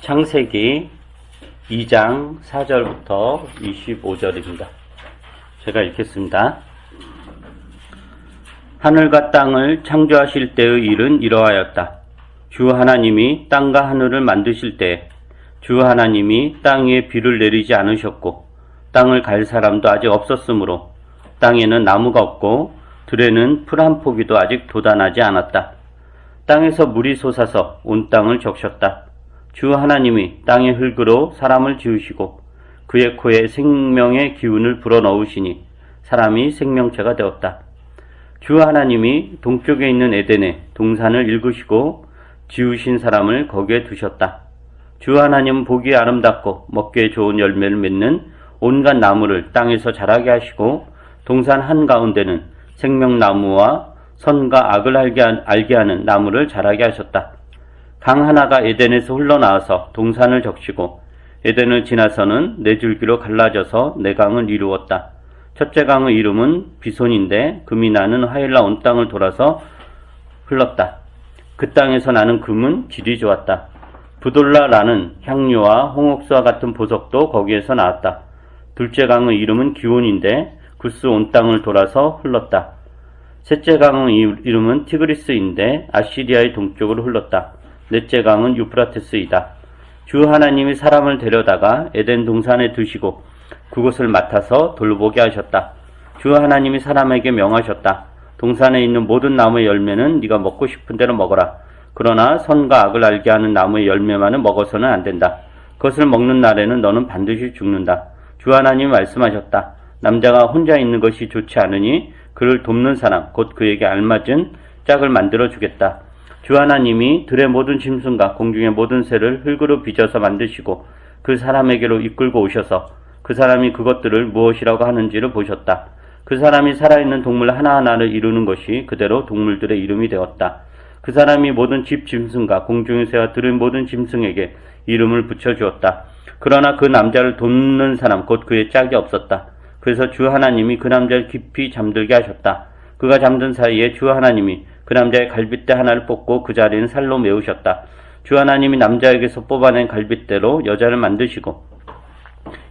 창세기 2장 4절부터 25절입니다. 제가 읽겠습니다. 하늘과 땅을 창조하실 때의 일은 이러하였다. 주 하나님이 땅과 하늘을 만드실 때에 주 하나님이 땅 위에 비를 내리지 않으셨고 땅을 갈 사람도 아직 없었으므로 땅에는 나무가 없고 들에는 풀 한 포기도 아직 돋아나지 않았다. 땅에서 물이 솟아서 온 땅을 적셨다. 주 하나님이 땅의 흙으로 사람을 지으시고 그의 코에 생명의 기운을 불어넣으시니 사람이 생명체가 되었다. 주 하나님이 동쪽에 있는 에덴에 동산을 일구시고 지으신 사람을 거기에 두셨다. 주 하나님은 보기에 아름답고 먹기에 좋은 열매를 맺는 온갖 나무를 땅에서 자라게 하시고 동산 한가운데는 생명나무와 선과 악을 알게 하는 나무를 자라게 하셨다. 강 하나가 에덴에서 흘러나와서 동산을 적시고 에덴을 지나서는 네 줄기로 갈라져서 네 강을 이루었다. 첫째 강의 이름은 비손인데 금이 나는 하일라 온 땅을 돌아서 흘렀다. 그 땅에서 나는 금은 질이 좋았다. 부돌라라는 향료와 홍옥수와 같은 보석도 거기에서 나왔다. 둘째 강의 이름은 기온인데 구스 온 땅을 돌아서 흘렀다. 셋째 강의 이름은 티그리스인데 아시리아의 동쪽으로 흘렀다. 넷째 강은 유프라테스이다. 주 하나님이 사람을 데려다가 에덴 동산에 두시고 그곳을 맡아서 돌보게 하셨다. 주 하나님이 사람에게 명하셨다. 동산에 있는 모든 나무의 열매는 네가 먹고 싶은 대로 먹어라. 그러나 선과 악을 알게 하는 나무의 열매만은 먹어서는 안 된다. 그것을 먹는 날에는 너는 반드시 죽는다. 주 하나님이 말씀하셨다. 남자가 혼자 있는 것이 좋지 않으니 그를 돕는 사람 곧 그에게 알맞은 짝을 만들어 주겠다. 주 하나님이 들의 모든 짐승과 공중의 모든 새를 흙으로 빚어서 만드시고 그 사람에게로 이끌고 오셔서 그 사람이 그것들을 무엇이라고 하는지를 보셨다. 그 사람이 살아있는 동물 하나하나를 이루는 것이 그대로 동물들의 이름이 되었다. 그 사람이 모든 집 짐승과 공중의 새와 들의 모든 짐승에게 이름을 붙여주었다. 그러나 그 남자를 돕는 사람 곧 그의 짝이 없었다. 그래서 주 하나님이 그 남자를 깊이 잠들게 하셨다. 그가 잠든 사이에 주 하나님이 그 남자의 갈빗대 하나를 뽑고 그 자리는 살로 메우셨다. 주 하나님이 남자에게서 뽑아낸 갈빗대로 여자를 만드시고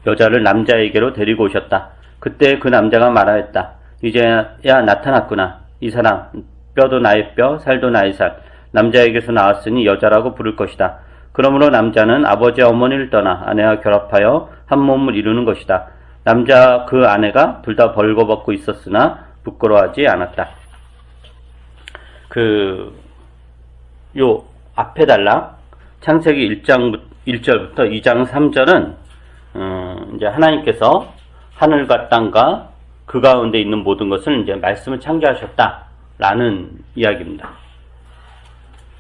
여자를 남자에게로 데리고 오셨다. 그때 그 남자가 말하였다. 이제야 나타났구나. 이 사람 뼈도 나의 뼈, 살도 나의 살. 남자에게서 나왔으니 여자라고 부를 것이다. 그러므로 남자는 아버지와 어머니를 떠나 아내와 결합하여 한 몸을 이루는 것이다. 남자 그 아내가 둘 다 벌거벗고 있었으나 부끄러워하지 않았다. 요 앞에 달라 창세기 1절부터 2장 3절은 이제 하나님께서 하늘과 땅과 그 가운데 있는 모든 것을 이제 말씀을 창조하셨다라는 이야기입니다.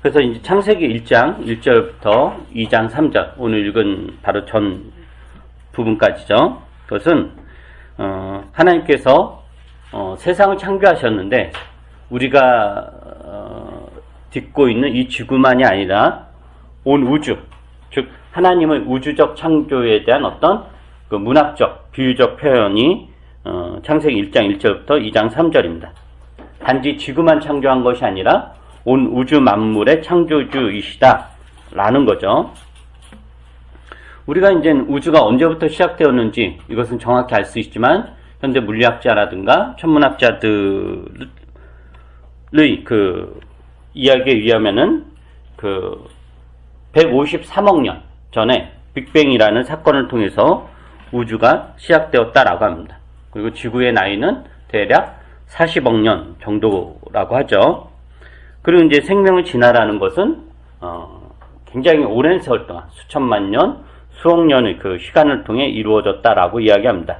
그래서 이제 창세기 1장 1절부터 2장 3절 오늘 읽은 바로 전 부분까지죠. 그것은 하나님께서 세상을 창조하셨는데 우리가 딛고 있는 이 지구만이 아니라 온 우주, 즉 하나님의 우주적 창조에 대한 어떤 그 문학적, 비유적 표현이 창세기 1장 1절부터 2장 3절입니다. 단지 지구만 창조한 것이 아니라 온 우주 만물의 창조주이시다 라는 거죠. 우리가 이제 우주가 언제부터 시작되었는지 이것은 정확히 알 수 있지만 현대 물리학자라든가 천문학자들의 그 이야기에 의하면은 그 153억 년 전에 빅뱅이라는 사건을 통해서 우주가 시작되었다라고 합니다. 그리고 지구의 나이는 대략 40억 년 정도라고 하죠. 그리고 이제 생명을 진화라는 것은 굉장히 오랜 세월 동안 수천만 년, 수억 년의 그 시간을 통해 이루어졌다라고 이야기합니다.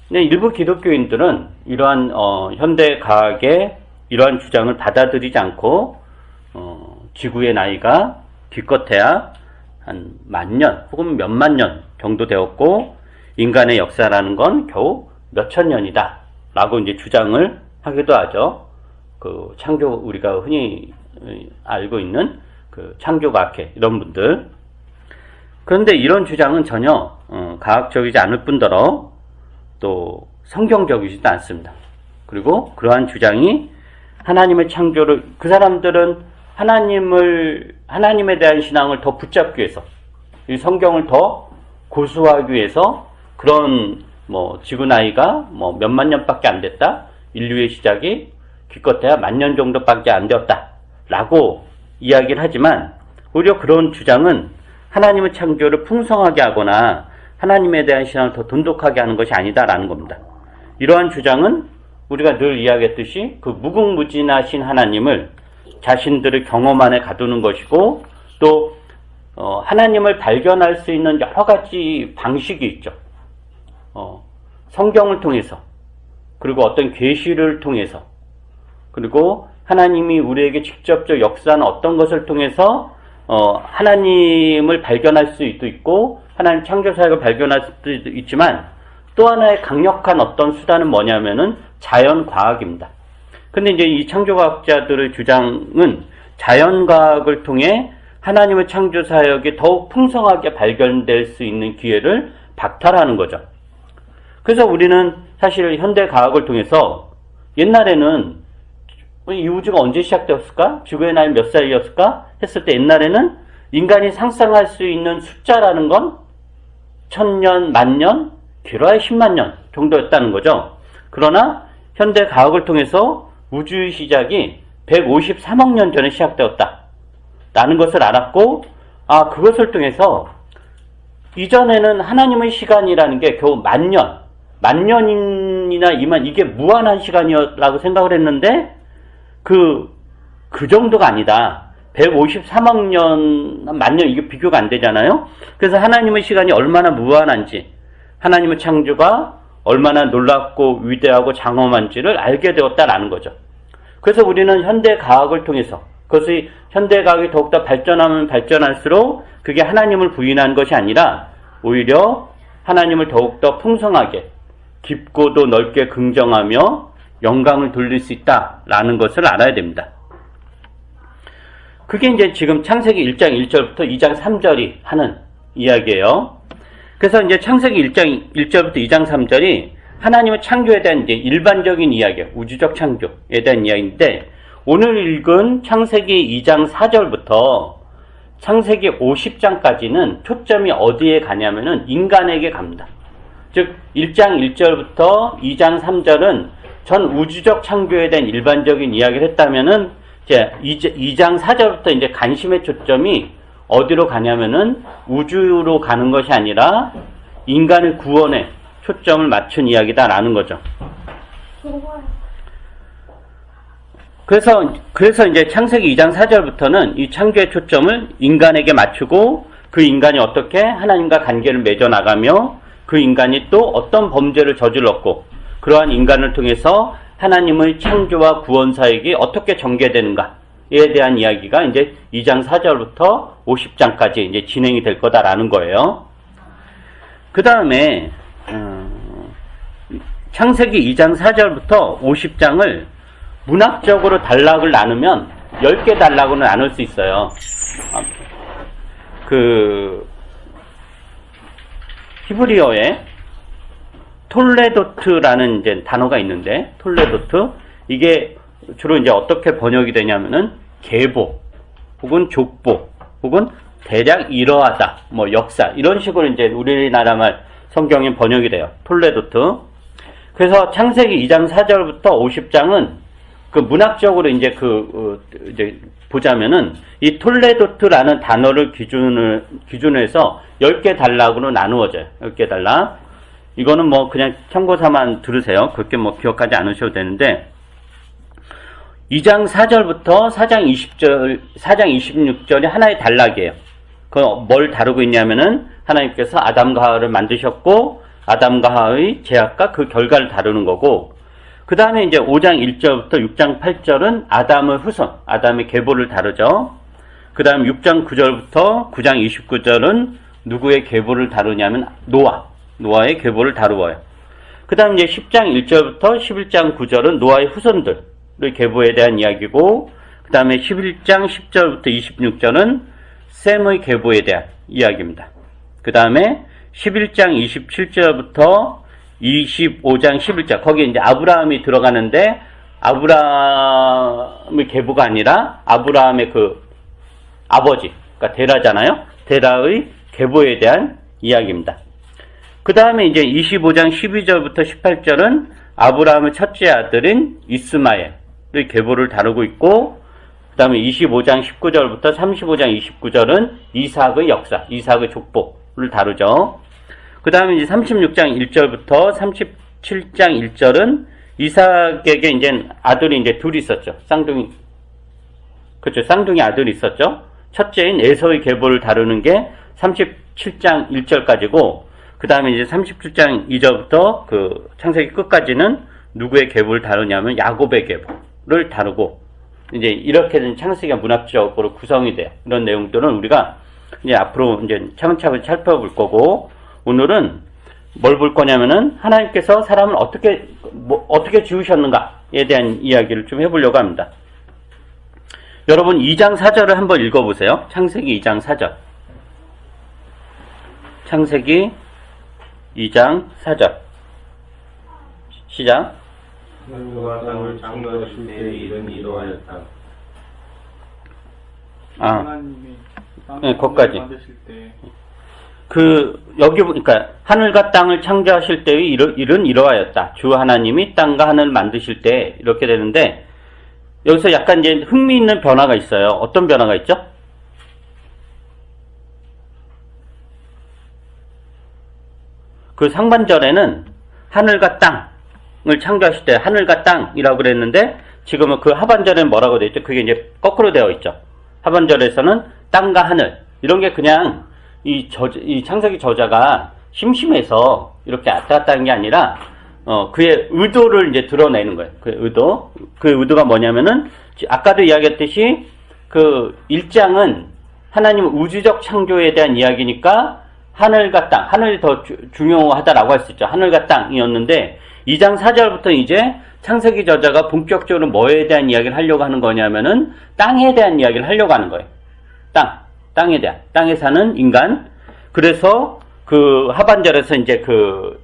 근데 일부 기독교인들은 이러한 현대 과학의 이러한 주장을 받아들이지 않고 지구의 나이가 기껏해야 한 10,000년 혹은 몇만 년 정도 되었고 인간의 역사라는 건 겨우 몇천 년이다 라고 이제 주장을 하기도 하죠. 그 창조 우리가 흔히 알고 있는 그 창조과학회 이런 분들. 그런데 이런 주장은 전혀 과학적이지 않을 뿐더러 또 성경적이지도 않습니다. 그리고 그러한 주장이 하나님의 창조를 그 사람들은 하나님에 대한 신앙을 더 붙잡기 위해서, 이 성경을 더 고수하기 위해서 그런 지구 나이가 몇만 년밖에 안 됐다. 인류의 시작이 기껏해야 10,000년 정도밖에 안 되었다. 라고 이야기를 하지만 오히려 그런 주장은 하나님의 창조를 풍성하게 하거나 하나님에 대한 신앙을 더 돈독하게 하는 것이 아니다라는 겁니다. 이러한 주장은 우리가 늘 이야기했듯이 그 무궁무진하신 하나님을 자신들의 경험 안에 가두는 것이고 또 하나님을 발견할 수 있는 여러 가지 방식이 있죠. 성경을 통해서 그리고 어떤 계시를 통해서 그리고 하나님이 우리에게 직접적 역사하는 어떤 것을 통해서 하나님을 발견할 수도 있고 하나님 창조 사역을 발견할 수도 있지만 또 하나의 강력한 어떤 수단은 뭐냐면은 자연과학입니다. 근데 이제 이 창조과학자들의 주장은 자연과학을 통해 하나님의 창조 사역이 더욱 풍성하게 발견될 수 있는 기회를 박탈하는 거죠. 그래서 우리는 사실 현대과학을 통해서 옛날에는 이 우주가 언제 시작되었을까? 지구의 나이 몇 살이었을까? 했을 때 옛날에는 인간이 상상할 수 있는 숫자라는 건 1000년, 10,000년, 길어야 10만 년 정도였다는 거죠. 그러나 현대 과학을 통해서 우주의 시작이 153억 년 전에 시작되었다. 라는 것을 알았고, 그것을 통해서 이전에는 하나님의 시간이라는 게 겨우 10,000년, 10,000년이나 이게 무한한 시간이라고 생각을 했는데, 그 정도가 아니다. 153억 년, 10,000년, 이게 비교가 안 되잖아요? 그래서 하나님의 시간이 얼마나 무한한지, 하나님의 창조가 얼마나 놀랍고 위대하고 장엄한지를 알게 되었다라는 거죠. 그래서 우리는 현대과학을 통해서, 그것이 현대과학이 더욱더 발전하면 발전할수록 그게 하나님을 부인한 것이 아니라 오히려 하나님을 더욱더 풍성하게, 깊고도 넓게 긍정하며 영광을 돌릴 수 있다라는 것을 알아야 됩니다. 그게 이제 지금 창세기 1장 1절부터 2장 3절이 하는 이야기예요. 그래서 이제 창세기 1장 1절부터 2장 3절이 하나님의 창조에 대한 이제 일반적인 이야기예요. 우주적 창조에 대한 이야기인데 오늘 읽은 창세기 2장 4절부터 창세기 50장까지는 초점이 어디에 가냐면은 인간에게 갑니다. 즉 1장 1절부터 2장 3절은 전 우주적 창조에 대한 일반적인 이야기를 했다면은 이제 2장 4절부터 이제 관심의 초점이 어디로 가냐면은 우주로 가는 것이 아니라 인간의 구원에 초점을 맞춘 이야기다라는 거죠. 그래서 이제 창세기 2장 4절부터는 이 창조의 초점을 인간에게 맞추고 그 인간이 어떻게 하나님과 관계를 맺어 나가며 그 인간이 또 어떤 범죄를 저질렀고 그러한 인간을 통해서 하나님의 창조와 구원 사역이 어떻게 전개되는가에 대한 이야기가 이제 2장 4절부터 50장까지 이제 진행이 될 거다라는 거예요. 그 다음에 창세기 2장 4절부터 50장을 문학적으로 단락을 나누면 10개 단락으로 나눌 수 있어요. 히브리어에 톨레도트라는 이제 단어가 있는데, 톨레도트, 이게 주로 이제 어떻게 번역이 되냐면은, 계보, 혹은 족보, 혹은 대략 이러하다, 역사, 이런 식으로 이제 우리나라 말 성경에 번역이 돼요. 톨레도트. 그래서 창세기 2장 4절부터 50장은 그 문학적으로 이제 이제 보자면은, 이 톨레도트라는 단어를 기준으로 해서 10개 단락으로 나누어져요. 10개 단락. 이거는 그냥 참고사만 들으세요. 그렇게 기억하지 않으셔도 되는데, 2장 4절부터 4장 26절이 하나의 단락이에요. 뭘 다루고 있냐면은, 하나님께서 아담과 하와를 만드셨고, 아담과 하와의 죄악과 그 결과를 다루는 거고, 그 다음에 이제 5장 1절부터 6장 8절은 아담의 후손, 아담의 계보를 다루죠. 그 다음 6장 9절부터 9장 29절은 누구의 계보를 다루냐면 노아의 계보를 다루어요. 그 다음 이제 10장 1절부터 11장 9절은 노아의 후손들의 계보에 대한 이야기고, 그 다음에 11장 10절부터 26절은 셈의 계보에 대한 이야기입니다. 그 다음에 11장 27절부터 25장 11절, 거기에 이제 아브라함이 들어가는데, 아브라함의 계보가 아니라 아브라함의 그 아버지, 그러니까 데라잖아요. 데라의 계보에 대한 이야기입니다. 그 다음에 이제 25장 12절부터 18절은 아브라함의 첫째 아들인 이스마엘의 계보를 다루고 있고, 그 다음에 25장 19절부터 35장 29절은 이삭의 역사, 이삭의 족보를 다루죠. 그 다음에 이제 36장 1절부터 37장 1절은 이삭에게 이제 아들이 이제 둘이 있었죠. 쌍둥이, 그렇죠. 쌍둥이 아들이 있었죠. 첫째인 에서의 계보를 다루는 게 37장 1절까지고, 그 다음에 이제 37장 2절부터 그 창세기 끝까지는 누구의 계보를 다루냐면 야곱의 계보를 다루고, 이제 이렇게 된 창세기가 문학적으로 구성이 돼요. 이런 내용들은 우리가 이제 앞으로 이제 차근차근 살펴볼 거고, 오늘은 뭘 볼 거냐면은 하나님께서 사람을 어떻게 지으셨는가에 대한 이야기를 좀 해보려고 합니다. 여러분 2장 4절을 한번 읽어보세요. 창세기 2장 4절. 창세기 2장 4절. 시작. 하늘과 땅을 창조하실 때의 일은 이러하였다. 하나님이 네, 거기까지. 만드실 때 여기 보니까 하늘과 땅을 창조하실 때의 일은 이러하였다. 주 하나님이 땅과 하늘을 만드실 때 이렇게 되는데, 여기서 약간 이제 흥미있는 변화가 있어요. 어떤 변화가 있죠? 그 상반절에는 하늘과 땅을 창조하실 때 하늘과 땅이라고 그랬는데, 지금은 그 하반절에는 뭐라고 되어 있죠? 그게 이제 거꾸로 되어 있죠. 하반절에서는 땅과 하늘, 이런 게 그냥 이 창세기 저자가 심심해서 이렇게 왔다 갔다 한 게 아니라, 그의 의도를 이제 드러내는 거예요. 그 의도가 뭐냐면은, 아까도 이야기했듯이, 그 1장은 하나님 우주적 창조에 대한 이야기니까, 하늘과 땅, 하늘이 더 중요하다라고 할 수 있죠. 하늘과 땅이었는데, 2장 4절부터 이제 창세기 저자가 본격적으로 뭐에 대한 이야기를 하려고 하는 거냐면은, 땅에 대한 이야기를 하려고 하는 거예요. 땅에 대한, 땅에 사는 인간. 그래서 그 하반절에서 이제 그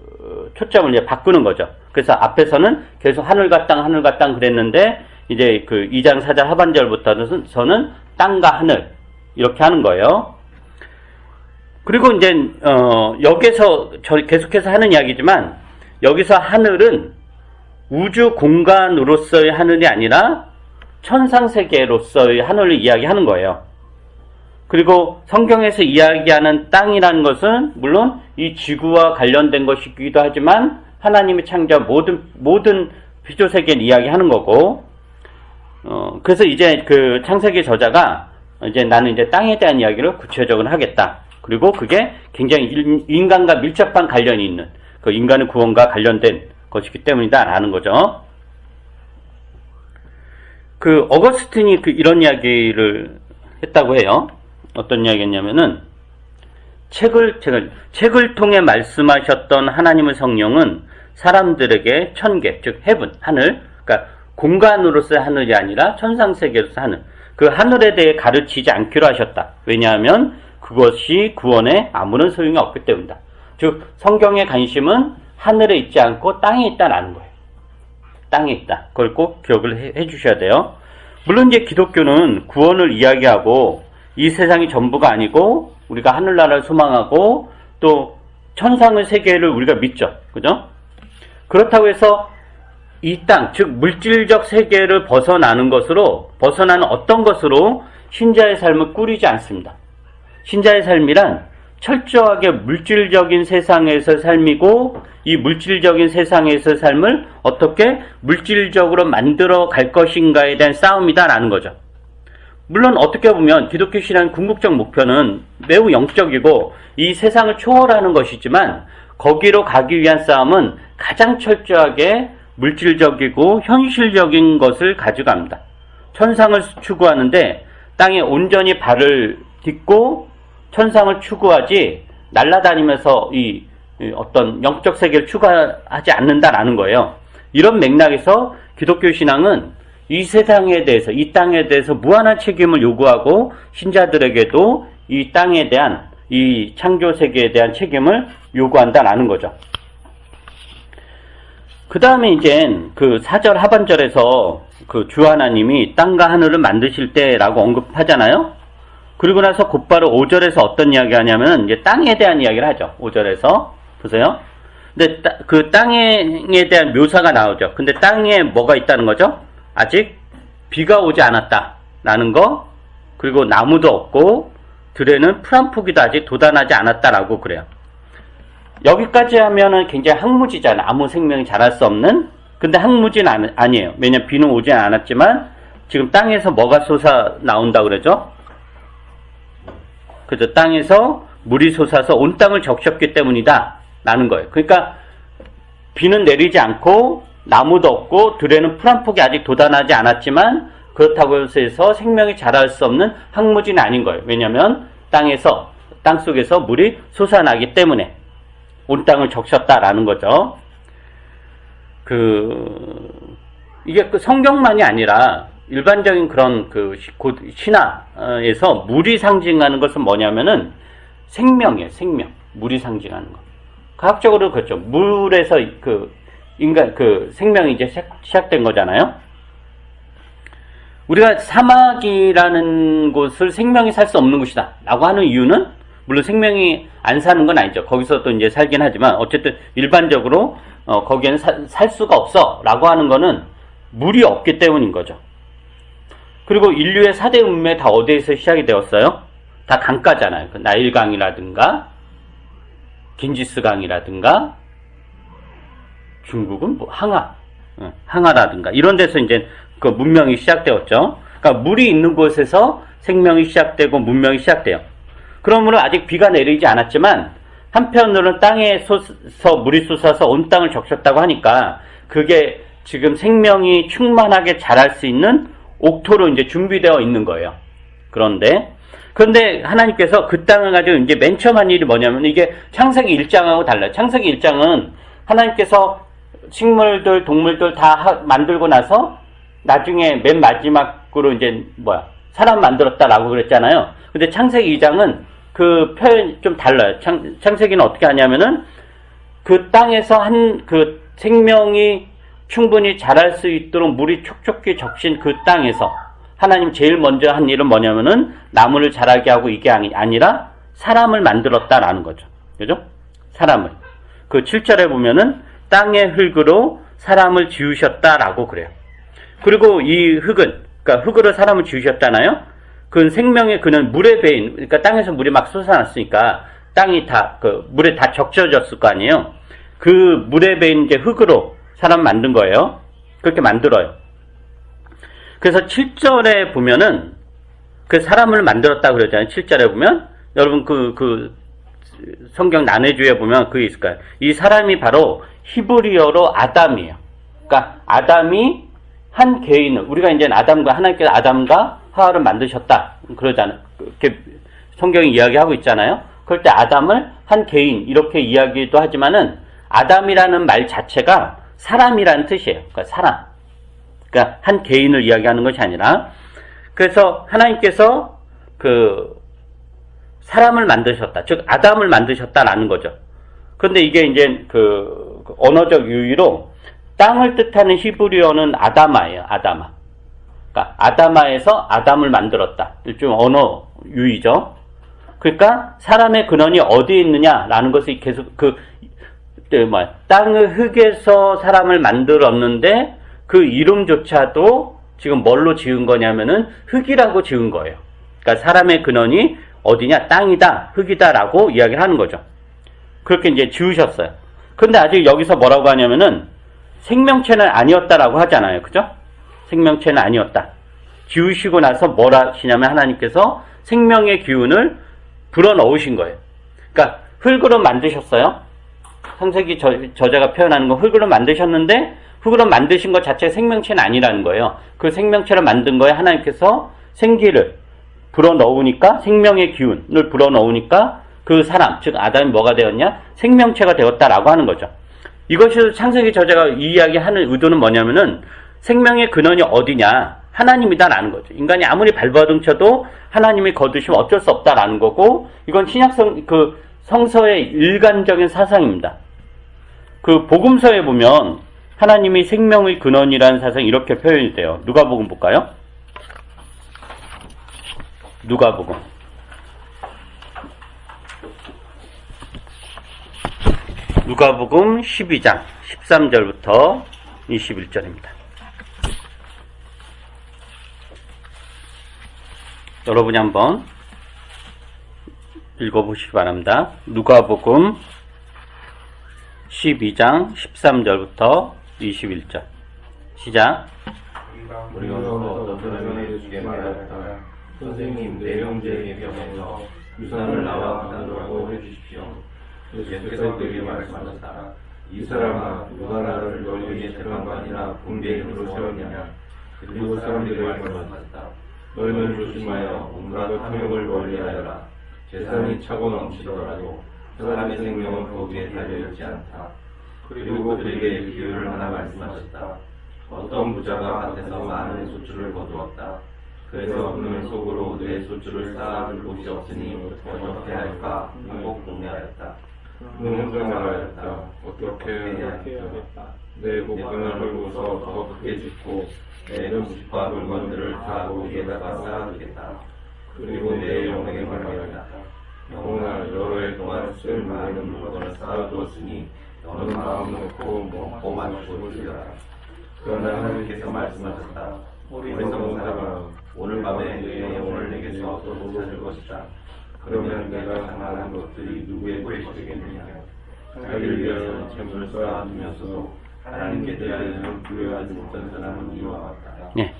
초점을 이제 바꾸는 거죠. 그래서 앞에서는 계속 하늘과 땅 그랬는데, 이제 그 2장 4절 하반절부터는 땅과 하늘, 이렇게 하는 거예요. 그리고 이제, 여기서 계속해서 하는 이야기지만, 여기서 하늘은 우주 공간으로서의 하늘이 아니라 천상세계로서의 하늘을 이야기하는 거예요. 그리고 성경에서 이야기하는 땅이라는 것은 물론 이 지구와 관련된 것이기도 하지만 하나님이 창조한 모든 피조세계를 이야기하는 거고, 그래서 이제 그 창세기 저자가 이제 나는 이제 땅에 대한 이야기를 구체적으로 하겠다. 그리고 그게 굉장히 인간과 밀접한 관련이 있는, 그 인간의 구원과 관련된 것이기 때문이다라는 거죠. 그 어거스틴이 이런 이야기를 했다고 해요. 어떤 이야기였냐면은, 책을 통해 말씀하셨던 하나님의 성령은 사람들에게 천계, 즉 헤븐, 하늘, 그러니까 공간으로서의 하늘이 아니라 천상세계로서의 하늘, 그 하늘에 대해 가르치지 않기로 하셨다. 왜냐하면 그것이 구원에 아무런 소용이 없기 때문이다. 즉 성경의 관심은 하늘에 있지 않고 땅에 있다라는 거예요. 땅에 있다. 그걸 꼭 기억을 해 주셔야 돼요. 물론 이제 기독교는 구원을 이야기하고 이 세상이 전부가 아니고 우리가 하늘나라를 소망하고 또 천상의 세계를 우리가 믿죠. 그죠? 그렇다고 해서 이 땅, 즉 물질적 세계를 벗어나는 어떤 것으로 신자의 삶을 꾸리지 않습니다. 신자의 삶이란 철저하게 물질적인 세상에서 삶이고, 이 물질적인 세상에서 삶을 어떻게 물질적으로 만들어 갈 것인가에 대한 싸움이다라는 거죠. 물론 어떻게 보면 기독교 신앙의 궁극적 목표는 매우 영적이고 이 세상을 초월하는 것이지만, 거기로 가기 위한 싸움은 가장 철저하게 물질적이고 현실적인 것을 가져갑니다. 천상을 추구하는데 땅에 온전히 발을 딛고 천상을 추구하지 날아다니면서 이 어떤 영적 세계를 추구하지 않는다라는 거예요. 이런 맥락에서 기독교 신앙은 이 세상에 대해서, 이 땅에 대해서 무한한 책임을 요구하고 신자들에게도 이 땅에 대한, 이 창조 세계에 대한 책임을 요구한다라는 거죠. 그 다음에 이제 그 4절 하반절에서 그 주 하나님이 땅과 하늘을 만드실 때라고 언급하잖아요. 그리고 나서 곧바로 5절에서 어떤 이야기 하냐면 이제 땅에 대한 이야기를 하죠. 5절에서 보세요. 근데 그 땅에 대한 묘사가 나오죠. 근데 땅에 뭐가 있다는 거죠? 아직 비가 오지 않았다라는 거, 그리고 나무도 없고 들에는 풀 한 포기도 아직 돋아나지 않았다라고 그래요. 여기까지 하면은 굉장히 항무지잖아. 아무 생명이 자랄 수 없는. 근데 항무지는 아니에요. 왜냐면 비는 오지 않았지만 지금 땅에서 뭐가 솟아 나온다 그러죠? 그죠? 땅에서 물이 솟아서 온 땅을 적셨기 때문이다 라는 거예요. 그러니까 비는 내리지 않고 나무도 없고 들에는 풀 한 폭이 아직 돋아나지 않았지만 그렇다고 해서 생명이 자랄 수 없는 항무지는 아닌 거예요. 왜냐하면 땅 속에서 물이 솟아나기 때문에 온 땅을 적셨다라는 거죠. 이게 그 성경만이 아니라 일반적인 그런 신화에서 물이 상징하는 것은 뭐냐면은 생명이에요. 생명. 물이 상징하는 거. 과학적으로 그렇죠. 물에서 생명이 이제 시작된 거잖아요. 우리가 사막이라는 곳을 생명이 살 수 없는 곳이다 라고 하는 이유는, 물론 생명이 안 사는 건 아니죠. 거기서 또 이제 살긴 하지만, 어쨌든 일반적으로 거기에는 살 수가 없어 라고 하는 거는 물이 없기 때문인 거죠. 그리고 인류의 4대 문명이 다 어디에서 시작이 되었어요? 다 강가잖아요. 그 나일강이라든가 긴지스강이라든가, 중국은 뭐 항아라든가 이런 데서 이제 그 문명이 시작되었죠. 그러니까 물이 있는 곳에서 생명이 시작되고 문명이 시작돼요. 그러므로 아직 비가 내리지 않았지만 한편으로는 땅에서 물이 솟아서 온 땅을 적셨다고 하니까 그게 지금 생명이 충만하게 자랄 수 있는 옥토로 이제 준비되어 있는 거예요. 그런데 하나님께서 그 땅을 가지고 이제 맨 처음 한 일이 뭐냐면, 이게 창세기 1장하고 달라요. 창세기 1장은 하나님께서 식물들, 동물들 다 만들고 나서 나중에 맨 마지막으로 이제 사람 만들었다라고 그랬잖아요. 근데 창세기 2장은 그 표현이 좀 달라요. 창세기는 어떻게 하냐면은 그 땅에서 그 생명이 충분히 자랄 수 있도록 물이 촉촉히 적신 그 땅에서 하나님 제일 먼저 한 일은 뭐냐면은 나무를 자라게 하고 이게 아니라 사람을 만들었다라는 거죠. 그죠? 사람을. 그 7절에 보면은 땅의 흙으로 사람을 지으셨다라고 그래요. 그리고 이 흙은, 그러니까 흙으로 사람을 지으셨잖아요. 그 생명의 그는 물에 베인, 그러니까 땅에서 물이 막 솟아났으니까 땅이 다 물에 다 적셔졌을 거 아니에요. 그 물에 베인 이제 흙으로 사람 만든 거예요. 그렇게 만들어요. 그래서 7절에 보면은 그 사람을 만들었다 그러잖아요. 7절에 보면 여러분 그 성경 난해주에 보면 그게 있을 거예요. 이 사람이 바로 히브리어로 아담이에요. 그러니까 아담이 한 개인을, 우리가 이제 하나님께서 아담과 하와를 만드셨다 그러잖아요. 이렇게 성경이 이야기하고 있잖아요. 그럴 때 아담을 한 개인 이렇게 이야기도 하지만은 아담이라는 말 자체가 사람이라는 뜻이에요. 그러니까 사람. 그러니까 한 개인을 이야기하는 것이 아니라, 그래서 하나님께서 그 사람을 만드셨다, 즉 아담을 만드셨다라는 거죠. 그런데 이게 이제 그 언어적 유의로 땅을 뜻하는 히브리어는 아다마예요. 아다마. 그러니까 아다마에서 아담을 만들었다. 좀 언어 유의죠. 그러니까 사람의 근원이 어디에 있느냐라는 것이 계속 땅의 흙에서 사람을 만들었는데 그 이름조차도 지금 뭘로 지은 거냐면은 흙이라고 지은 거예요. 그러니까 사람의 근원이 어디냐? 땅이다, 흙이다라고 이야기를 하는 거죠. 그렇게 이제 지으셨어요. 근데 아직 여기서 뭐라고 하냐면은 생명체는 아니었다라고 하잖아요. 그죠? 생명체는 아니었다. 지으시고 나서 뭐라 하시냐면 하나님께서 생명의 기운을 불어넣으신 거예요. 그러니까 흙으로 만드셨어요. 창세기 저자가 표현하는 건 흙으로 만드셨는데 흙으로 만드신 것 자체가 생명체는 아니라는 거예요. 그 생명체를 만든 거에 하나님께서 생기를 불어넣으니까, 생명의 기운을 불어넣으니까 그 사람, 즉 아담이 뭐가 되었냐? 생명체가 되었다라고 하는 거죠. 이것이 창세기 저자가 이 이야기하는 의도는 뭐냐면은 생명의 근원이 어디냐? 하나님이다라는 거죠. 인간이 아무리 발버둥쳐도 하나님이 거두시면 어쩔 수 없다라는 거고, 이건 신약성 성서의 일관적인 사상입니다. 그 복음서에 보면 하나님이 생명의 근원이라는 사상 이렇게 표현이 돼요. 누가복음 볼까요? 누가복음 12장 13절부터 21절입니다. 여러분이 한번 읽어보시기 바랍니다. 누가복음 12장 13절부터 21절 시작. 우리가 서로 어떤 설명해주게 말하였다. 선생님, 내 형제에게 병해서 유산을 나와 나누라고 해주십시오. 예수께서 그에게 말씀하셨다. 이 사람아, 누가 나를 너희에게 택한 거 아니라 분배인으로 세웠느냐. 그리고 사람들에게 말씀하셨다. 너희는 조심하여 온갖 탐욕을 멀리하여라. 재산이 차고 넘치더라도 사람의 생명은 거기에 달려있지 않다. 그리고 그에게 비유를 하나 말씀하셨다. 어떤 부자가 밭에서 많은 소출을 거두었다. 그래서 그는 속으로 내 소출을 쌓아둘 곳이 없으니 어떻게 할까 하고 궁리하였다. 그는 말하였다. 어떻게 해야겠다. 내 곡간을 헐고서 더 크게 짓고 내 음식과 물건들을 다 거기에다가 쌓아두겠다. 그리고 내 영혼에게 말하였다. 영혼아, 여러 해 동안 쓸 많은 물건을 쌓아두었으니 너는 마음 놓고 먹고 마시고 즐겨라. 그러나 하나님께서 말씀하셨다. 어리석은 사람아, 오늘 밤에 내 영혼을 내게서 또 찾을 것이다. 그러면 내가 당하는 것들이 누구의 것이 되겠느냐. 자기를 위하여 재물을 쌓아두면서도 하나님께 대하여는 부여하지 못한 사람은 이와 같다. 네.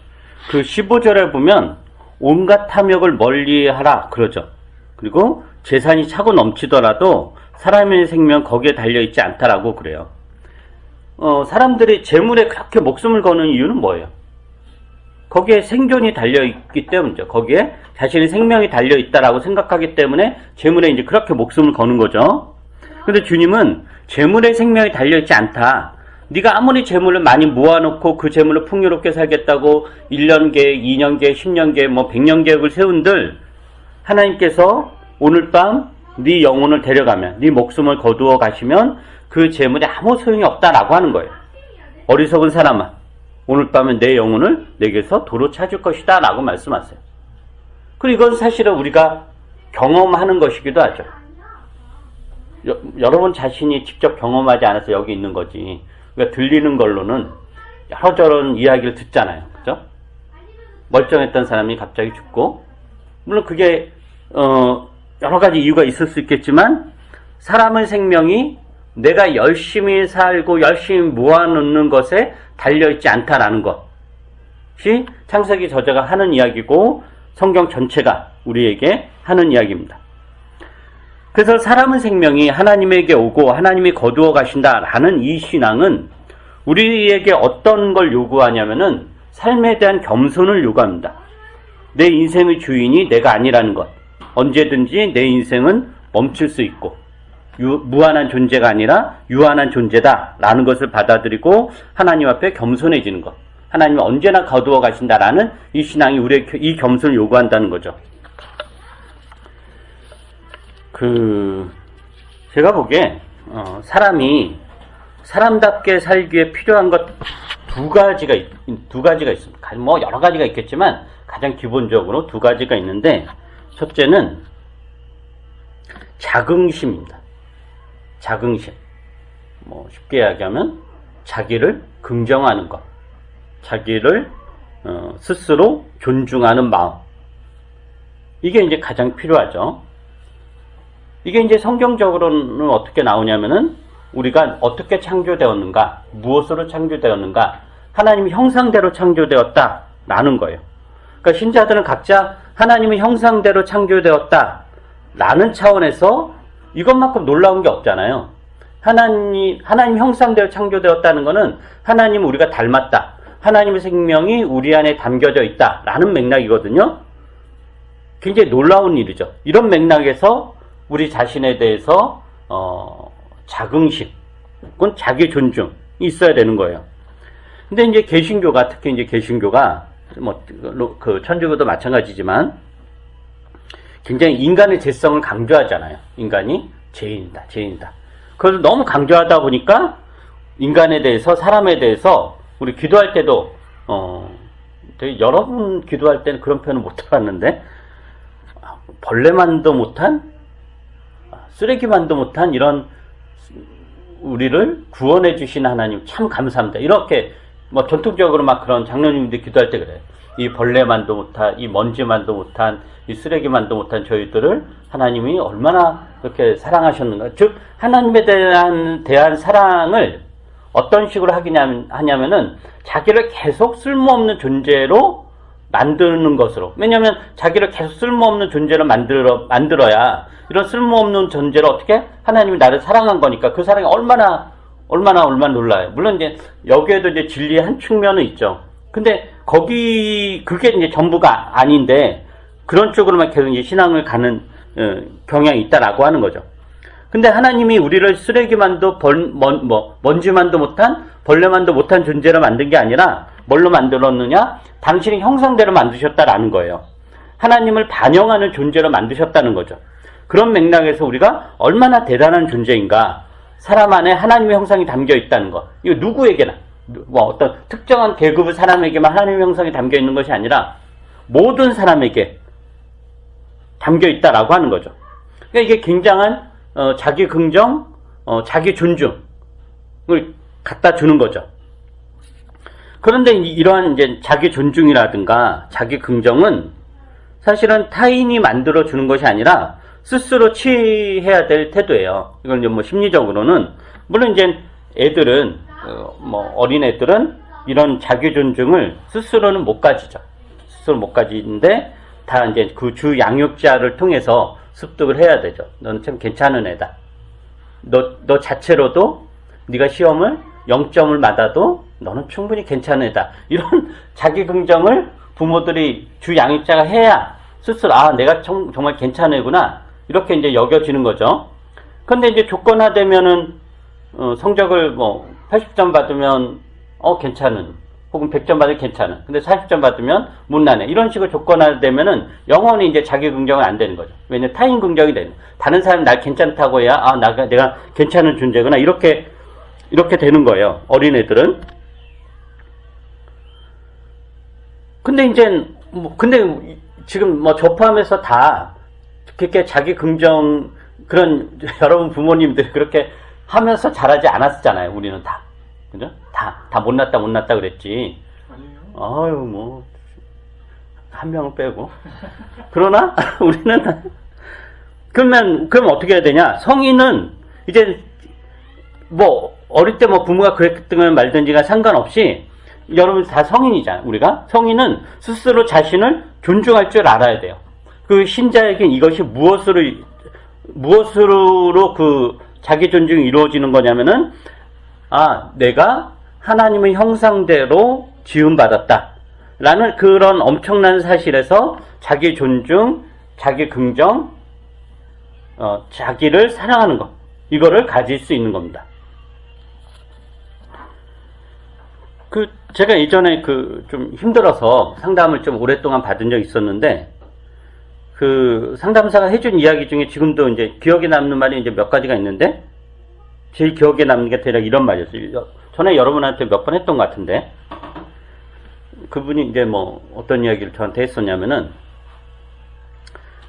그 15절에 보면 온갖 탐욕을 멀리하라 그러죠. 그리고 재산이 차고 넘치더라도 사람의 생명 거기에 달려있지 않다라고 그래요. 사람들이 재물에 그렇게 목숨을 거는 이유는 뭐예요? 거기에 생존이 달려있기 때문이죠. 거기에 자신의 생명이 달려있다라고 생각하기 때문에 재물에 이제 그렇게 목숨을 거는 거죠. 근데 주님은 재물에 생명이 달려있지 않다. 네가 아무리 재물을 많이 모아놓고 그 재물을 풍요롭게 살겠다고 1년 계획, 2년 계획, 10년 계획, 100년 계획을 세운들 하나님께서 오늘 밤 네 영혼을 데려가면, 네 목숨을 거두어 가시면 그 재물이 아무 소용이 없다라고 하는 거예요. 어리석은 사람아, 오늘 밤은 내 영혼을 내게서 도로 찾을 것이다 라고 말씀하세요. 그리고 이건 사실은 우리가 경험하는 것이기도 하죠. 여러분 자신이 직접 경험하지 않아서 여기 있는 거지. 우리가 들리는 걸로는 여러저런 이야기를 듣잖아요. 그죠? 멀쩡했던 사람이 갑자기 죽고, 물론 그게 여러 가지 이유가 있을 수 있겠지만 사람의 생명이 내가 열심히 살고 열심히 모아놓는 것에 달려있지 않다라는 것이 창세기 저자가 하는 이야기고 성경 전체가 우리에게 하는 이야기입니다. 그래서 사람의 생명이 하나님에게 오고 하나님이 거두어 가신다라는 이 신앙은 우리에게 어떤 걸 요구하냐면은 삶에 대한 겸손을 요구합니다. 내 인생의 주인이 내가 아니라는 것. 언제든지 내 인생은 멈출 수 있고 무한한 존재가 아니라 유한한 존재다라는 것을 받아들이고 하나님 앞에 겸손해지는 것. 하나님이 언제나 거두어 가신다라는 이 신앙이 우리에게 이 겸손을 요구한다는 거죠. 제가 보기에 사람이 사람답게 살기 위해 필요한 것 두 가지가 있습니다. 뭐 여러 가지가 있겠지만 가장 기본적으로 두 가지가 있는데, 첫째는 자긍심입니다. 자긍심. 뭐 쉽게 이야기하면 자기를 긍정하는 것, 자기를 스스로 존중하는 마음. 이게 이제 가장 필요하죠. 이게 이제 성경적으로는 어떻게 나오냐면은 우리가 어떻게 창조되었는가, 무엇으로 창조되었는가, 하나님의 형상대로 창조되었다라는 거예요. 그러니까 신자들은 각자 하나님의 형상대로 창조되었다라는 차원에서 이것만큼 놀라운 게 없잖아요. 하나님 형상대로 창조되었다는 것은 하나님 우리가 닮았다, 하나님의 생명이 우리 안에 담겨져 있다라는 맥락이거든요. 굉장히 놀라운 일이죠. 이런 맥락에서 우리 자신에 대해서 자긍심, 그건 자기 존중이 있어야 되는 거예요. 근데 이제 개신교가, 특히 이제 개신교가 그 천주교도 마찬가지지만 굉장히 인간의 죄성을 강조하잖아요. 인간이 죄인이다. 그걸 너무 강조하다 보니까 인간에 대해서, 사람에 대해서 우리 기도할 때도 되게 여러 번 기도할 때는 그런 표현을 못 해봤는데, 벌레만도 못한, 쓰레기만도 못한 이런 우리를 구원해 주신 하나님 참 감사합니다. 이렇게 뭐 전통적으로 막 그런 장로님들 기도할 때 그래요. 이 벌레만도 못한, 이 먼지만도 못한, 이 쓰레기만도 못한 저희들을 하나님이 얼마나 그렇게 사랑하셨는가. 즉 하나님에 대한 사랑을 어떤 식으로 하냐면은 자기를 계속 쓸모없는 존재로 만드는 것으로. 왜냐하면 자기를 계속 쓸모없는 존재로 만들어야 이런 쓸모없는 존재를 어떻게 하나님이 나를 사랑한 거니까 그 사랑이 얼마나 놀라요. 물론 이제 여기에도 이제 진리의 한 측면은 있죠. 근데 그게 이제 전부가 아닌데 그런 쪽으로만 계속 이제 신앙을 가는 경향이 있다라고 하는 거죠. 근데 하나님이 우리를 쓰레기만도 먼지만도 못한, 벌레만도 못한 존재로 만든 게 아니라 뭘로 만들었느냐? 당신의 형상대로 만드셨다라는 거예요. 하나님을 반영하는 존재로 만드셨다는 거죠. 그런 맥락에서 우리가 얼마나 대단한 존재인가, 사람 안에 하나님의 형상이 담겨 있다는 거. 이거 누구에게나, 뭐 어떤 특정한 계급의 사람에게만 하나님의 형상이 담겨 있는 것이 아니라 모든 사람에게 담겨 있다라고 하는 거죠. 그러니까 이게 굉장한 자기 긍정, 자기 존중을 갖다 주는 거죠. 그런데 이러한 이제 자기 존중이라든가 자기 긍정은 사실은 타인이 만들어 주는 것이 아니라 스스로 취해야 될 태도예요. 이건 이제 뭐 심리적으로는 물론 이제 애들은 뭐 어린 애들은 이런 자기 존중을 스스로는 못 가지죠. 스스로 못 가지는데 다 이제 그 주 양육자를 통해서 습득을 해야 되죠. 너는 참 괜찮은 애다. 너 자체로도 네가 시험을 0점을 맞아도 너는 충분히 괜찮은 애다. 이런 자기 긍정을 부모들이 주 양육자가 해야 스스로 내가 정말 괜찮은 애구나 이렇게 이제 여겨지는 거죠. 근데 이제 조건화되면은 성적을 뭐 80점 받으면 괜찮은, 혹은 100점 받으면 괜찮은, 근데 40점 받으면 못나네, 이런 식으로 조건화되면은 영원히 이제 자기 긍정은 안 되는 거죠. 왜냐면 타인 긍정이 되는, 다른 사람이 날 괜찮다고 해야 내가 괜찮은 존재구나, 이렇게 되는 거예요, 어린애들은. 근데 이제 근데 지금 뭐 저 포함해서 다 그렇게 자기 긍정, 그런 여러분 부모님들이 그렇게 하면서 자라지 않았잖아요. 우리는 다, 그죠? 다 못났다 그랬지. 아니요. 아유, 뭐 한 명을 빼고. 그러나 우리는 그럼 어떻게 해야 되냐? 성인은 이제 뭐 어릴 때 뭐 부모가 그랬든 말든지가 상관없이 여러분 다 성인이잖아요. 우리가 성인은 스스로 자신을 존중할 줄 알아야 돼요. 그 신자에겐 이것이 무엇으로 그 자기 존중이 이루어지는 거냐면은 내가 하나님의 형상대로 지음받았다 라는 그런 엄청난 사실에서 자기 존중, 자기 긍정, 자기를 사랑하는 것, 이거를 가질 수 있는 겁니다. 제가 예전에 좀 힘들어서 상담을 좀 오랫동안 받은 적이 있었는데, 상담사가 해준 이야기 중에 지금도 이제 기억에 남는 말이 이제 몇 가지가 있는데, 제일 기억에 남는 게 대략 이런 말이었어요. 전에 여러분한테 몇 번 했던 것 같은데, 그분이 이제 뭐 어떤 이야기를 저한테 했었냐면은,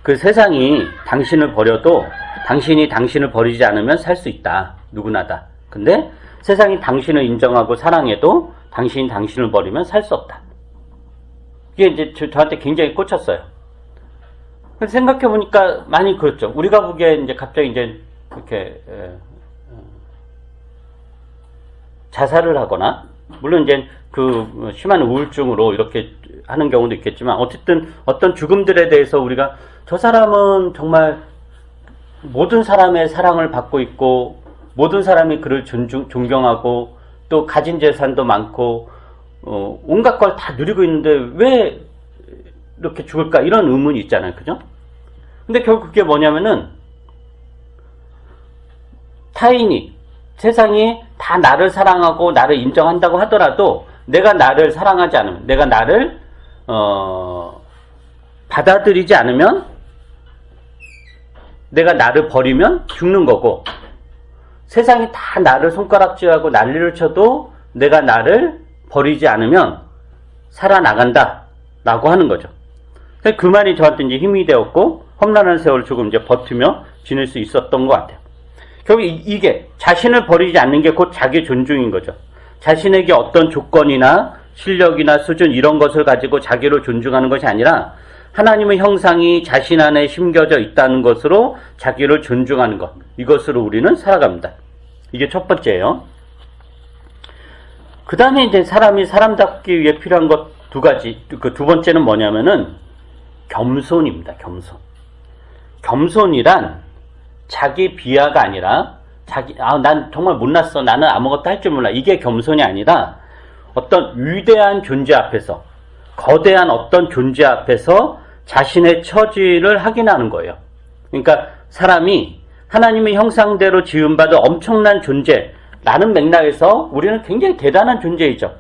그 세상이 당신을 버려도 당신이 당신을 버리지 않으면 살 수 있다. 누구나다. 근데 세상이 당신을 인정하고 사랑해도 당신이 당신을 버리면 살 수 없다. 이게 이제 저한테 굉장히 꽂혔어요. 생각해보니까 많이 그렇죠. 우리가 보기에 이제 갑자기 이제 그렇게 자살을 하거나, 물론 이제 그 심한 우울증으로 이렇게 하는 경우도 있겠지만, 어쨌든 어떤 죽음들에 대해서 우리가 저 사람은 정말 모든 사람의 사랑을 받고 있고 모든 사람이 그를 존경하고 또 가진 재산도 많고 온갖 걸 다 누리고 있는데 왜 이렇게 죽을까, 이런 의문이 있잖아요. 그죠? 근데 결국 그게 뭐냐면은, 타인이, 세상이 다 나를 사랑하고 나를 인정한다고 하더라도 내가 나를 사랑하지 않으면, 내가 나를 받아들이지 않으면, 내가 나를 버리면 죽는 거고, 세상이 다 나를 손가락질하고 난리를 쳐도 내가 나를 버리지 않으면 살아나간다 라고 하는 거죠. 그 말이 저한테 이제 힘이 되었고 험난한 세월을 조금 이제 버티며 지낼 수 있었던 것 같아요. 결국 이게 자신을 버리지 않는 게 곧 자기 존중인 거죠. 자신에게 어떤 조건이나 실력이나 수준 이런 것을 가지고 자기를 존중하는 것이 아니라 하나님의 형상이 자신 안에 심겨져 있다는 것으로 자기를 존중하는 것, 이것으로 우리는 살아갑니다. 이게 첫 번째예요. 그 다음에 이제 사람이 사람답기 위해 필요한 것 두 가지, 그 두 번째는 뭐냐면은 겸손입니다. 겸손. 겸손이란 자기 비하가 아니라 난 정말 못났어. 나는 아무것도 할 줄 몰라. 이게 겸손이 아니라 어떤 위대한 존재 앞에서, 거대한 어떤 존재 앞에서 자신의 처지를 확인하는 거예요. 그러니까 사람이 하나님의 형상대로 지음받은 엄청난 존재라는 맥락에서 우리는 굉장히 대단한 존재이죠.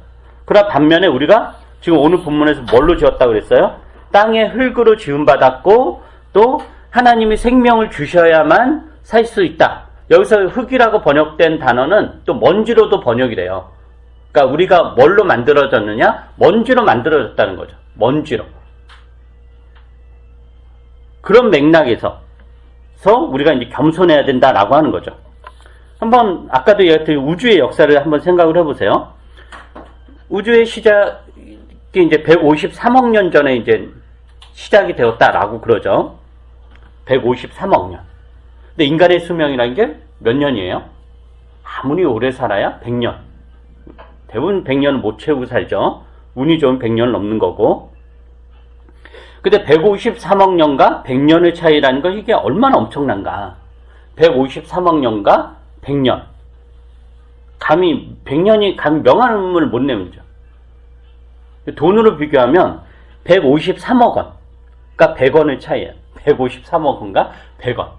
그러나 반면에 우리가 지금 오늘 본문에서 뭘로 지었다고 그랬어요? 땅의 흙으로 지음받았고 또 하나님이 생명을 주셔야만 살 수 있다. 여기서 흙이라고 번역된 단어는 또 먼지로도 번역이 돼요. 그러니까 우리가 뭘로 만들어졌느냐? 먼지로 만들어졌다는 거죠. 먼지로. 그런 맥락에서 우리가 이제 겸손해야 된다라고 하는 거죠. 한번 아까도 얘기했던 우주의 역사를 한번 생각을 해보세요. 우주의 시작이 이제 153억 년 전에 이제 시작이 되었다라고 그러죠. 153억 년. 근데 인간의 수명이라는 게 몇 년이에요? 아무리 오래 살아야 100년. 대부분 100년은 못 채우고 살죠. 운이 좋으면 100년 넘는 거고. 근데 153억 년과 100년의 차이라는 건 이게 얼마나 엄청난가. 153억 년과 100년. 감히 100년이 감히 명함을 못 내면죠. 돈으로 비교하면 153억 원. 그러니까 100원의 차이예요. 153억 원과 100원.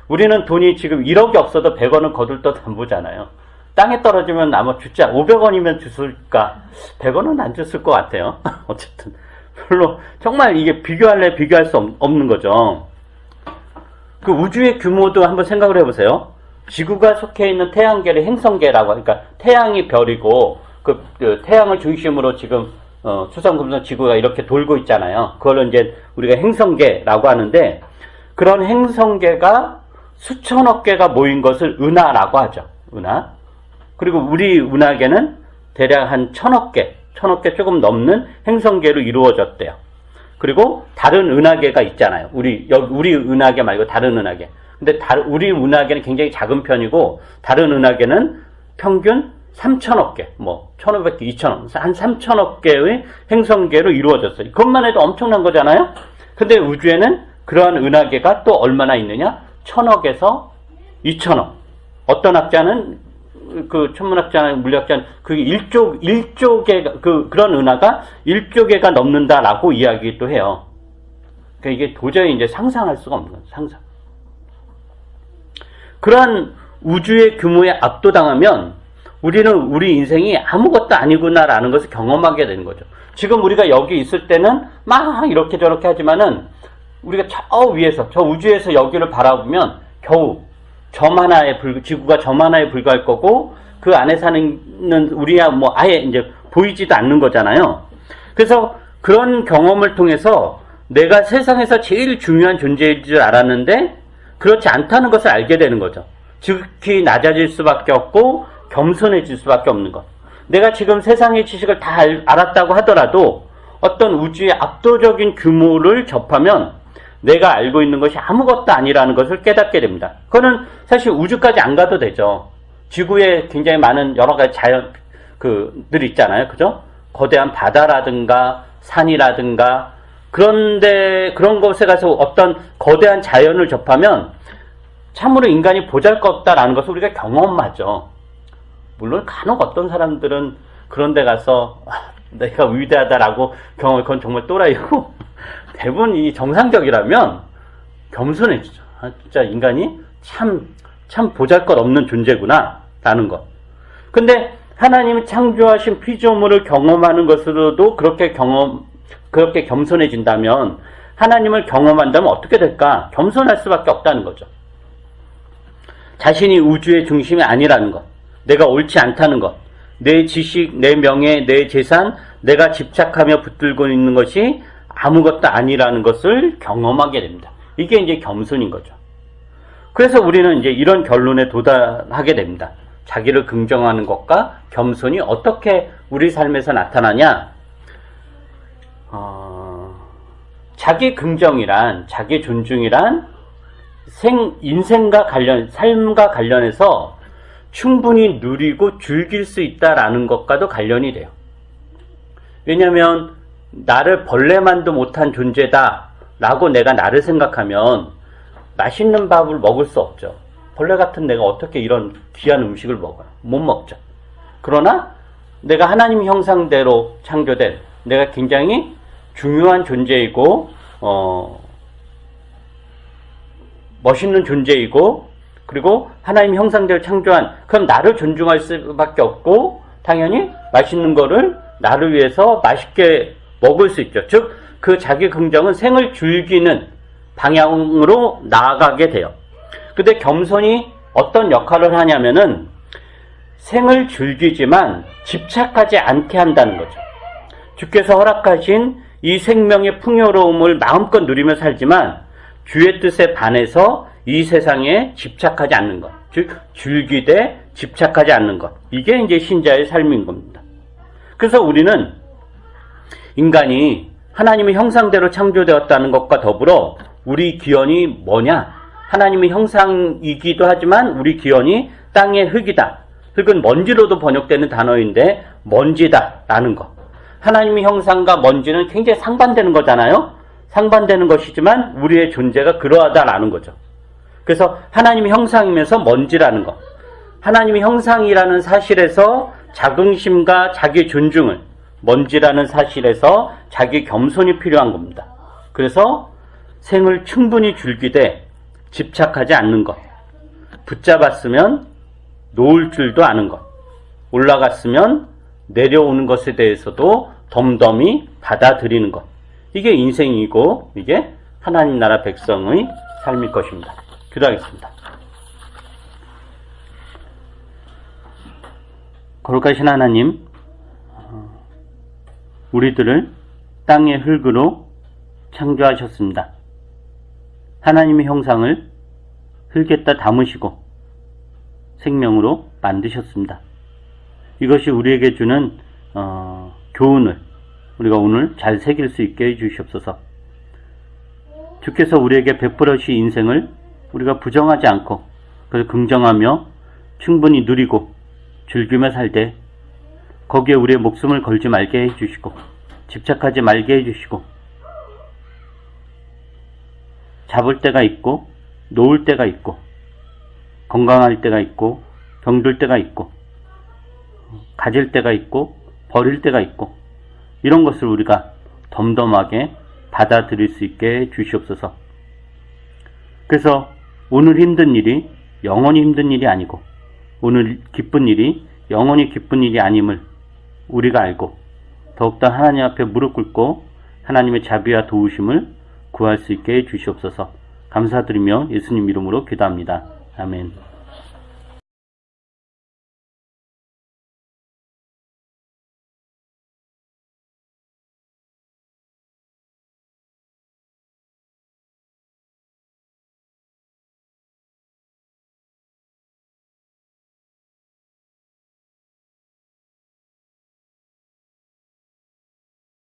우리는 돈이 지금 1억이 없어도 100원을 거둘 듯 안 보잖아요. 땅에 떨어지면 아마 주자 500원이면 주술까? 100원은 안 줬을 것 같아요. 어쨌든 별로 정말 이게 비교할 수 없는 거죠. 그 우주의 규모도 한번 생각을 해보세요. 지구가 속해 있는 태양계를 행성계라고 하니까 태양이 별이고 그 태양을 중심으로 지금 수성금성 지구가 이렇게 돌고 있잖아요. 그걸 이제 우리가 행성계라고 하는데 그런 행성계가 수천억 개가 모인 것을 은하라고 하죠. 은하. 그리고 우리 은하계는 대략 한 1000억 개 조금 넘는 행성계로 이루어졌대요. 그리고 다른 은하계가 있잖아요. 우리 은하계 말고 다른 은하계. 근데 우리 은하계는 굉장히 작은 편이고 다른 은하계는 평균 3000억 개, 1500개, 2000억, 한 3000억 개의 행성계로 이루어졌어요. 그것만 해도 엄청난 거잖아요. 근데 우주에는 그러한 은하계가 또 얼마나 있느냐? 1000억에서 2000억. 어떤 학자는 그 천문학자나 물리학자는 그게 1조 개가 그런 은하가 1조 개가 넘는다라고 이야기도 해요. 그러니까 이게 도저히 이제 상상할 수가 없는 거예요. 상상. 그러한 우주의 규모에 압도당하면 우리는 우리 인생이 아무것도 아니구나라는 것을 경험하게 되는 거죠. 지금 우리가 여기 있을 때는 막 이렇게 저렇게 하지만은 우리가 저 위에서, 저 우주에서 여기를 바라보면 겨우 지구가 점 하나에 불과할 거고 그 안에 사는 우리야 아예 이제 보이지도 않는 거잖아요. 그래서 그런 경험을 통해서 내가 세상에서 제일 중요한 존재일 줄 알았는데 그렇지 않다는 것을 알게 되는 거죠. 지극히 낮아질 수밖에 없고 겸손해질 수밖에 없는 것. 내가 지금 세상의 지식을 다 알았다고 하더라도 어떤 우주의 압도적인 규모를 접하면 내가 알고 있는 것이 아무것도 아니라는 것을 깨닫게 됩니다. 그거는 사실 우주까지 안 가도 되죠. 지구에 굉장히 많은 여러 가지 들 있잖아요. 그죠? 거대한 바다라든가 산이라든가 그런 곳에 가서 어떤 거대한 자연을 접하면 참으로 인간이 보잘것없다라는 것을 우리가 경험하죠. 물론 간혹 어떤 사람들은 그런 데 가서 내가 위대하다라고 경험을 그건 정말 또라이고 대부분 이 정상적이라면 겸손해지죠. 진짜 인간이 참 보잘것없는 존재구나 라는 것. 근데 하나님이 창조하신 피조물을 경험하는 것으로도 그렇게 겸손해진다면 하나님을 경험한다면 어떻게 될까? 겸손할 수밖에 없다는 거죠. 자신이 우주의 중심이 아니라는 것, 내가 옳지 않다는 것, 내 지식, 내 명예, 내 재산, 내가 집착하며 붙들고 있는 것이 아무것도 아니라는 것을 경험하게 됩니다. 이게 이제 겸손인 거죠. 그래서 우리는 이제 이런 결론에 도달하게 됩니다. 자기를 긍정하는 것과 겸손이 어떻게 우리 삶에서 나타나냐? 자기 긍정이란, 자기 존중이란 인생과 삶과 관련해서 충분히 누리고 즐길 수 있다라는 것과도 관련이 돼요. 왜냐하면 나를 벌레만도 못한 존재다 라고 내가 나를 생각하면 맛있는 밥을 먹을 수 없죠. 벌레 같은 내가 어떻게 이런 귀한 음식을 먹어요? 못 먹죠. 그러나 내가 하나님 형상대로 창조된, 내가 굉장히 중요한 존재이고 멋있는 존재이고, 그리고 하나님 형상대로 창조한, 그럼 나를 존중할 수밖에 없고 당연히 맛있는 거를 나를 위해서 맛있게 먹을 수 있죠. 즉 그 자기 긍정은 생을 즐기는 방향으로 나아가게 돼요. 근데 겸손이 어떤 역할을 하냐면은 생을 즐기지만 집착하지 않게 한다는 거죠. 주께서 허락하신 이 생명의 풍요로움을 마음껏 누리며 살지만 주의 뜻에 반해서 이 세상에 집착하지 않는 것, 즉 즐기되 집착하지 않는 것, 이게 이제 신자의 삶인 겁니다. 그래서 우리는 인간이 하나님의 형상대로 창조되었다는 것과 더불어 우리 기원이 뭐냐? 하나님의 형상이기도 하지만 우리 기원이 땅의 흙이다. 흙은 먼지로도 번역되는 단어인데 먼지다 라는 것. 하나님의 형상과 먼지는 굉장히 상반되는 거잖아요. 상반되는 것이지만 우리의 존재가 그러하다라는 거죠. 그래서 하나님의 형상이면서 먼지라는 것. 하나님의 형상이라는 사실에서 자긍심과 자기 존중을, 먼지라는 사실에서 자기 겸손이 필요한 겁니다. 그래서 생을 충분히 즐기되 집착하지 않는 것, 붙잡았으면 놓을 줄도 아는 것, 올라갔으면 내려오는 것에 대해서도 덤덤히 받아들이는 것, 이게 인생이고 이게 하나님 나라 백성의 삶일 것입니다. 기도하겠습니다. 거룩하신 하나님, 우리들을 땅의 흙으로 창조하셨습니다. 하나님의 형상을 흙에다 담으시고 생명으로 만드셨습니다. 이것이 우리에게 주는 교훈을 우리가 오늘 잘 새길 수 있게 해주시옵소서. 주께서 우리에게 베풀어 주신 인생을 우리가 부정하지 않고 그걸 긍정하며 충분히 누리고 즐기며 살 때 거기에 우리의 목숨을 걸지 말게 해주시고 집착하지 말게 해주시고 잡을 때가 있고 놓을 때가 있고 건강할 때가 있고 병들 때가 있고 가질 때가 있고 버릴 때가 있고 이런 것을 우리가 덤덤하게 받아들일 수 있게 해주시옵소서. 그래서 오늘 힘든 일이 영원히 힘든 일이 아니고 오늘 기쁜 일이 영원히 기쁜 일이 아님을 우리가 알고 더욱더 하나님 앞에 무릎 꿇고 하나님의 자비와 도우심을 구할 수 있게 해주시옵소서. 감사드리며 예수님 이름으로 기도합니다. 아멘.